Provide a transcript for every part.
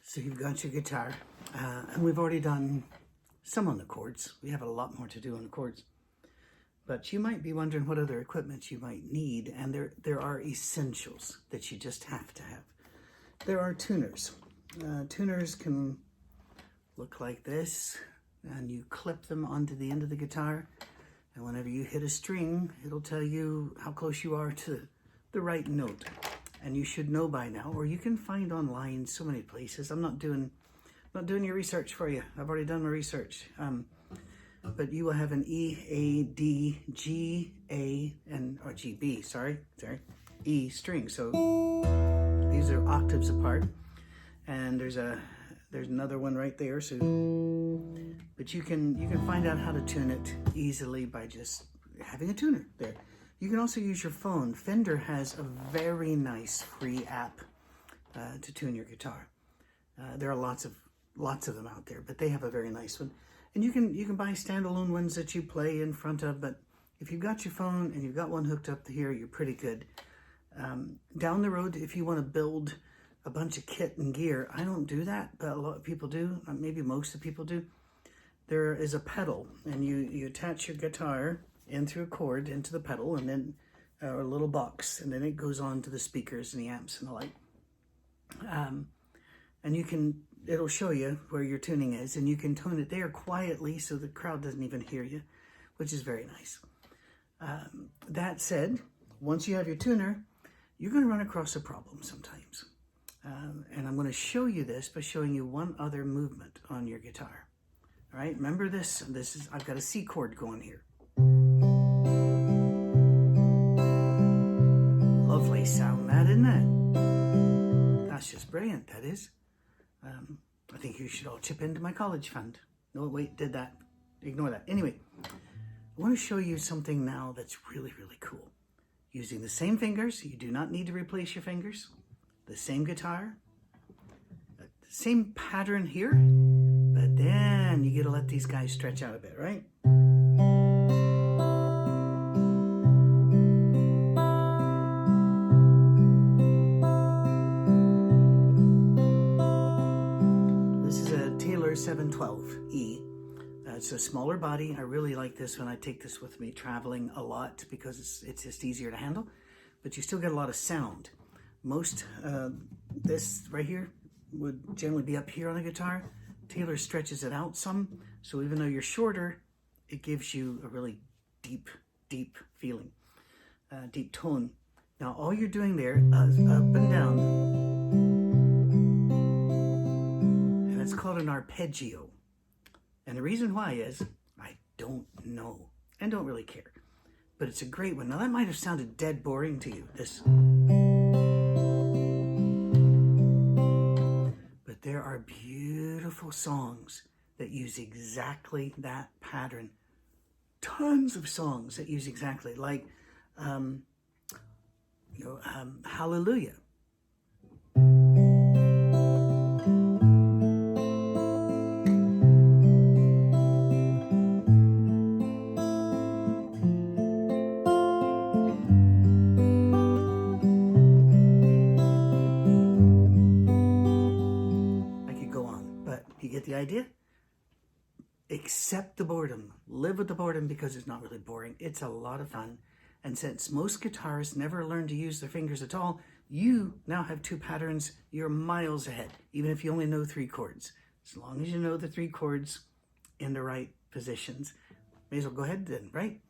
So you've got your guitar, and we've already done some on the chords. We have a lot more to do on the chords. But you might be wondering what other equipment you might need, and there are essentials that you just have to have. There are tuners. Tuners can look like this, and you clip them onto the end of the guitar, and whenever you hit a string, it'll tell you how close you are to the right note. And you should know by now, or you can find online so many places. I'm not doing your research for you. I've already done my research. But you will have an E, A, D, G, A, and or G, B. Sorry, E string. So these are octaves apart, and there's another one right there. So, but you can find out how to tune it easily by just having a tuner there. You can also use your phone. Fender has a very nice free app to tune your guitar. There are lots of them out there, but they have a very nice one. And you can buy standalone ones that you play in front of, but if you've got your phone and you've got one hooked up here, you're pretty good. Down the road, if you want to build a bunch of kit and gear, I don't do that, but a lot of people do. Maybe most of the people do. There is a pedal, and you attach your guitar in through a cord into the pedal, and then a little box, and then it goes on to the speakers and the amps and the like. And it'll show you where your tuning is, and you can tune it there quietly so the crowd doesn't even hear you, which is very nice. That said, once you have your tuner, you're going to run across a problem sometimes. And I'm going to show you this by showing you one other movement on your guitar. All right, remember this? I've got a C chord going here. Lovely sound, that, isn't it? That's just brilliant, that is. I think you should all chip into my college fund. No, wait, did that. Ignore that. Anyway, I want to show you something now that's really, really cool. Using the same fingers, you do not need to replace your fingers. The same guitar, the same pattern here, but then you get to let these guys stretch out a bit, right? This is a Taylor 712E. It's a smaller body. I really like this one. I take this with me traveling a lot because it's just easier to handle, but you still get a lot of sound. Most, this right here would generally be up here on the guitar. Taylor stretches it out some, so even though you're shorter, it gives you a really deep feeling, deep tone. Now all you're doing there is up and down, and it's called an arpeggio. And the reason why is, I don't know, and don't really care. But it's a great one. Now that might have sounded dead boring to you, this. But there are beautiful songs that use exactly that pattern. Tons of songs that use exactly, like, Hallelujah. You get the idea? Accept the boredom. Live with the boredom because it's not really boring. It's a lot of fun. And since most guitarists never learn to use their fingers at all, you now have two patterns. You're miles ahead, even if you only know 3 chords. As long as you know the 3 chords in the right positions. May as well go ahead then, right?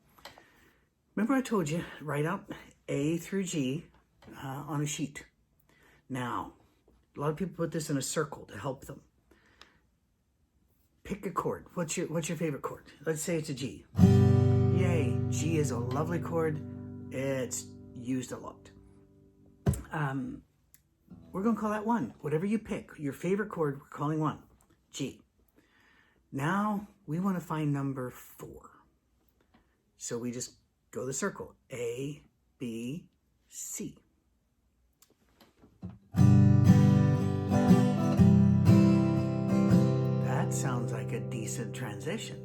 Remember I told you, write out A through G on a sheet. Now, a lot of people put this in a circle to help them. Pick a chord. What's your favorite chord? Let's say it's a G. Yay, G is a lovely chord. It's used a lot. We're going to call that 1. Whatever you pick, your favorite chord, we're calling 1. G. Now, we want to find number 4. So we just go the circle. A, B, C. Sounds like a decent transition.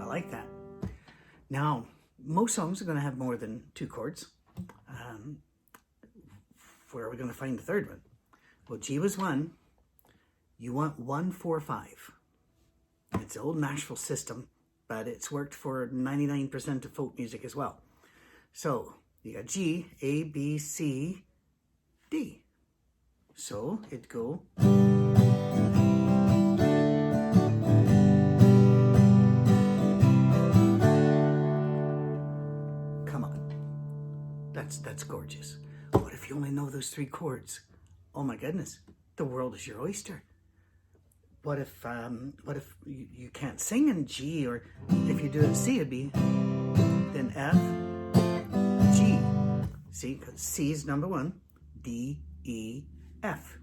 I like that. Now, most songs are going to have more than 2 chords. where are we going to find the third one? Well, G was 1. You want 1, 4, 5. It's an old Nashville system, but it's worked for 99% of folk music as well. So you got G, A, B, C, D. So it'd go. Come on. That's gorgeous. What if you only know those 3 chords? Oh my goodness, the world is your oyster. What if you can't sing in G, or if you do it C, it'd be then F, G. See, because C is number 1, D, E, F,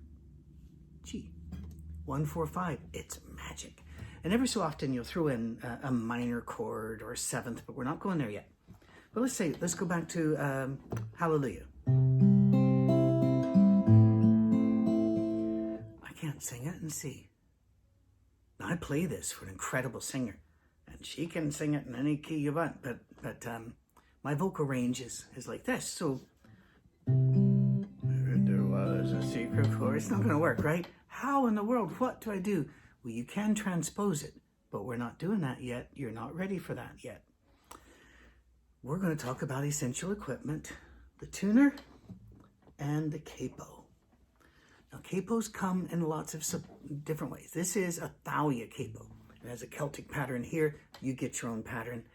G. 1, 4, 5. It's magic. And every so often you'll throw in a minor chord or a 7th, but we're not going there yet. But let's go back to Hallelujah. I can't sing it in C. Now, I play this for an incredible singer, and she can sing it in any key you want, but my vocal range is like this. So there was a secret chord. It's not going to work, right? How in the world? What do I do? Well, you can transpose it, but we're not doing that yet. You're not ready for that yet. We're going to talk about essential equipment, the tuner, and the capo. Now, capos come in lots of different ways. This is a Thalia capo. It has a Celtic pattern here. You get your own pattern.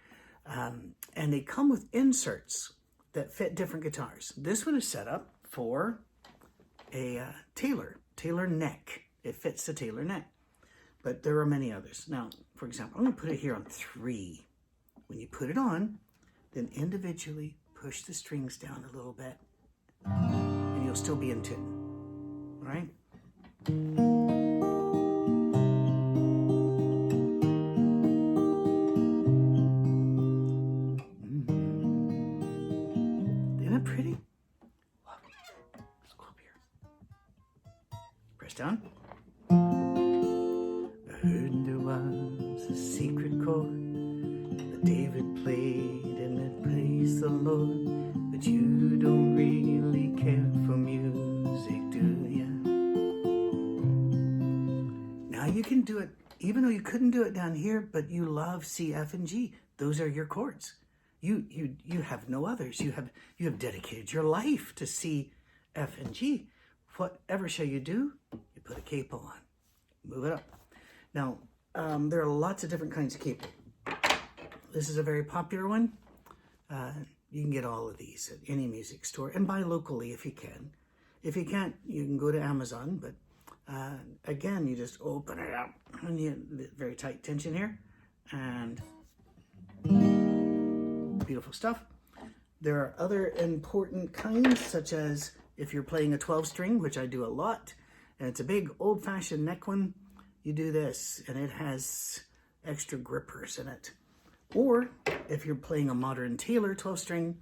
And they come with inserts that fit different guitars. This one is set up for a Taylor neck. It fits the Taylor neck. But there are many others. Now, for example, I'm going to put it here on 3. When you put it on, then individually push the strings down a little bit, and you'll still be in tune. All right? Isn't it pretty? Let's go up here. Press down. I heard there was a secret chord that David played, and it praised the Lord. But you don't really care for music, do ya? Now you can do it, even though you couldn't do it down here, but you love C, F, and G. Those are your chords. You have no others. You have dedicated your life to C, F, and G. Whatever shall you do? You put a capo on. Move it up. Now, there are lots of different kinds of capo. This is a very popular one. You can get all of these at any music store and buy locally if you can. If you can't, you can go to Amazon, but again, you just open it up and you very tight tension here, and beautiful stuff. There are other important kinds, such as if you're playing a 12-string, which I do a lot, and it's a big old-fashioned neck one, you do this, and it has extra grippers in it. Or if you're playing a modern Taylor 12-string,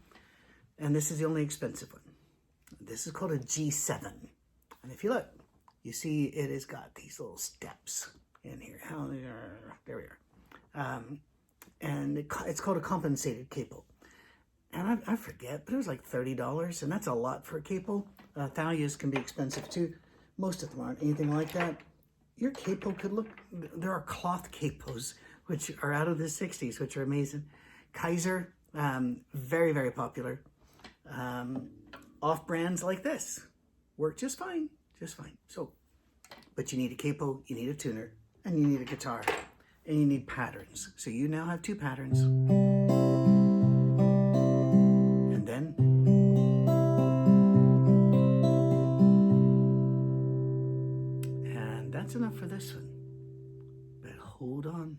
and this is the only expensive one. This is called a G7. And if you look, you see it has got these little steps in here. There we are. And it's called a compensated capo. And I forget, but it was like $30, and that's a lot for a capo. Thalias can be expensive too. Most of them aren't anything like that. Your capo could look, there are cloth capos, which are out of the 60s, which are amazing. Kaiser, very, very popular. Off brands like this work just fine, just fine. So, but you need a capo, you need a tuner, and you need a guitar, and you need patterns. So you now have 2 patterns. And then, and that's enough for this one. But hold on.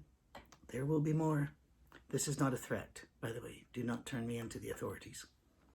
There will be more. This is not a threat, by the way. Do not turn me into the authorities.